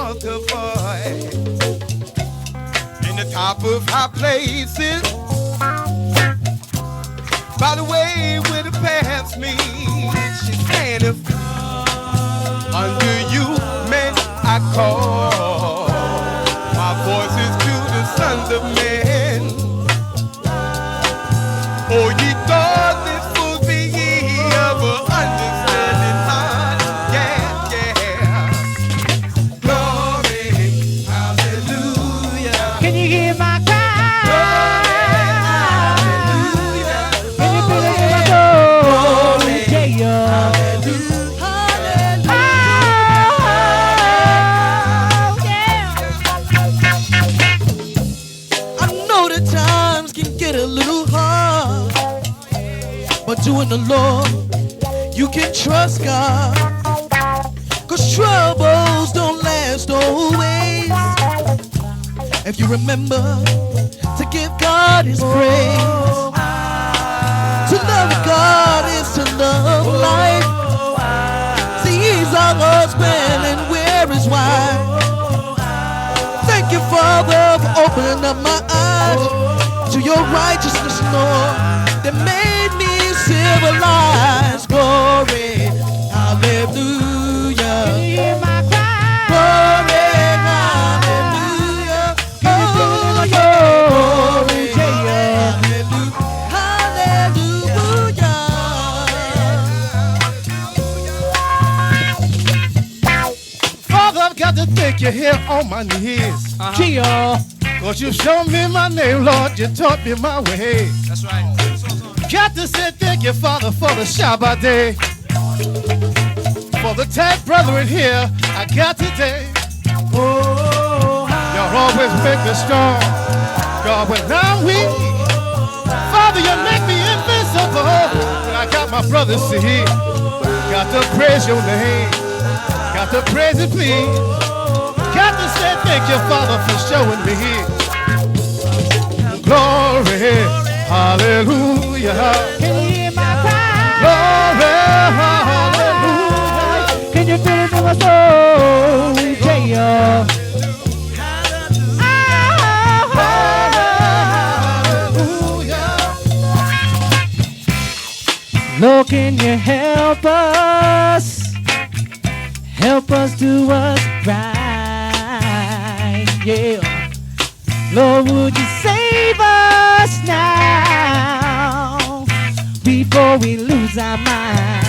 exalt her voice in the top of high places. By the way, when it pass me, she standeth. Under you, men, I call. My voice is to the sons of men. Oh, ye thought this would be ye of an understanding heart. Yeah, yeah. Glory, hallelujah. Can you hear my cry? But doing the Lord, you can trust God, 'cause troubles don't last always. If you remember to give God his praise, to love God is to love life. See, he's our husband and we're his wife. Thank you, Father, for opening up my eyes to your righteousness, Lord, that made me civilized. Glory, hallelujah. Can you hear my cry? Glory, hallelujah. Oh, glory, hallelujah. Father, I've got to thank you here on my knees. Gia. 'Cause you showed me my name, Lord. You taught me my way. That's right. Got to say thank you, Father, for the Shabbat day. For the tag brethren here, I got today. Y'all always make me strong, God, when I'm weak. Father, you make me invincible. When I got my brothers see, got to praise your name. Got to praise it, please. Got to say thank you, Father, for showing me. Glory. Hallelujah. Can you hear my cry? Glory, hallelujah. Can you feel it in my soul? Yeah. Lord, can you help us? Help us do what's right. Yeah. Lord, would you save us now before we lose our mind?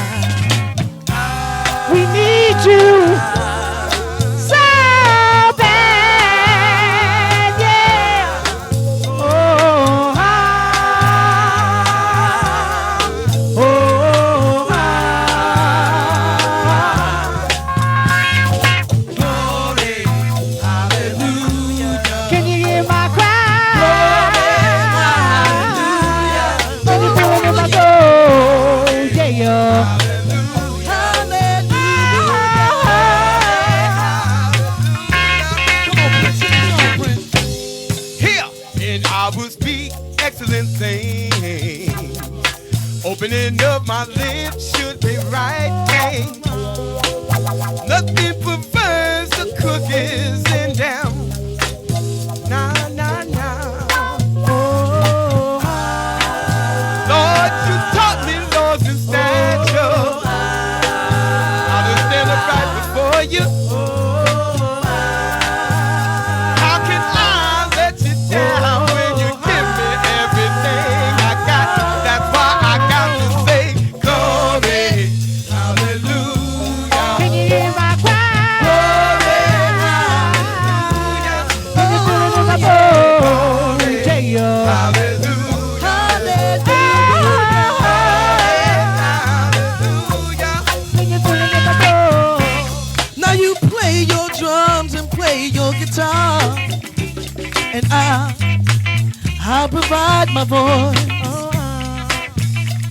We need you so bad, yeah. Oh, Glory, hallelujah. can you hear my cry? Excellent thing. Opening up my lips should be right thing. Nothing perverse the cookies and down. Nah, nah, nah. Lord, you taught me laws and statutes. How to stand upright before you. How can I let you down when you give me everything I got? That's why I got to say glory, hallelujah. Can you hear my cry? Glory, hallelujah. Can you feel it in my soul? Yeah. Hallelujah. Can you feel it in my soul? Now you play your drums and play your guitar, and I'll provide my voice.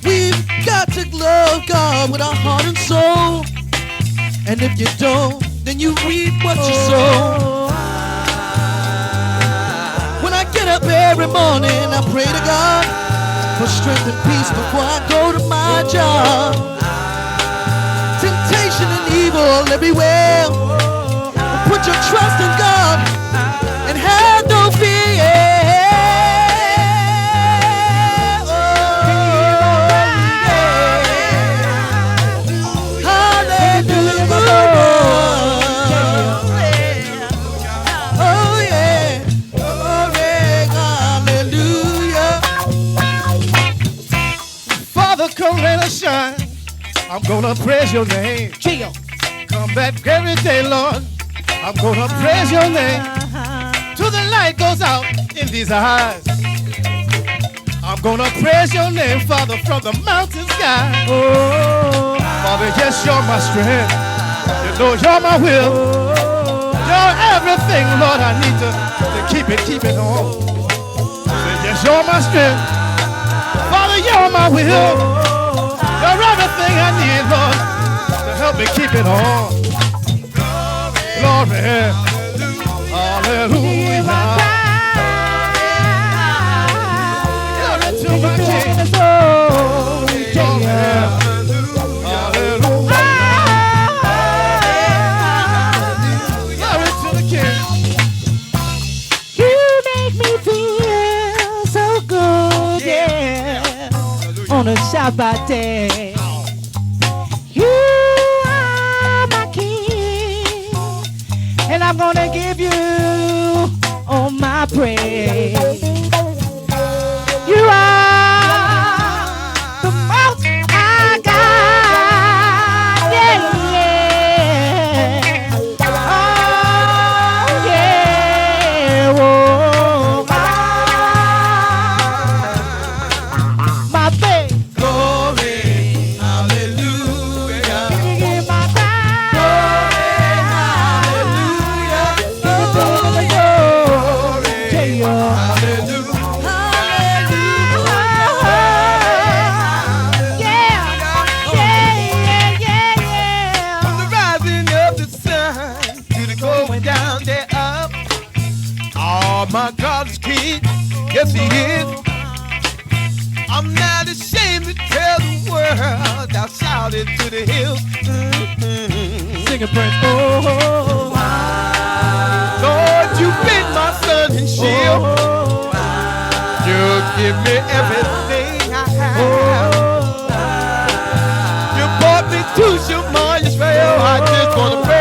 We've got to love God with our heart and soul, and if you don't, then you reap what you sow. When I get up every morning, I pray to God for strength and peace before I go to my job. Temptation and evil everywhere. Put your trust in God and have no fear. Oh, yeah. Hallelujah. Oh, yeah. Glory, hallelujah. Father, come let us shine. I'm gonna praise your name. Chill. Come back every day, Lord. I'm gonna praise your name till the light goes out in these eyes. I'm gonna praise your name, Father, from the mountain sky. Oh, Father, yes, you're my strength. You know you're my will. You're everything, Lord, I need to keep it on. Say, yes, you're my strength. Father, you're my will. You're everything I need, Lord, to help me keep it on. Glory, hallelujah. Glory to my King. Glory, hallelujah. Glory to the King. you make me feel so good, yeah. On a Shabbat day. You are my King, and I'm gonna give you all my praise. You are the most high God, yeah, yeah. Oh, yeah, oh, my baby. Glory, hallelujah. Give my time. From the rising of the sun to the going down thereof. Oh, my God is King. Yes, He is. I'm not ashamed to tell the world. I'll shout it to the hills. Sing a praise. Oh, Lord, you've been my sun and shield. You give me everything I have. You brought me to Shema, Yisrael. I just want to pray.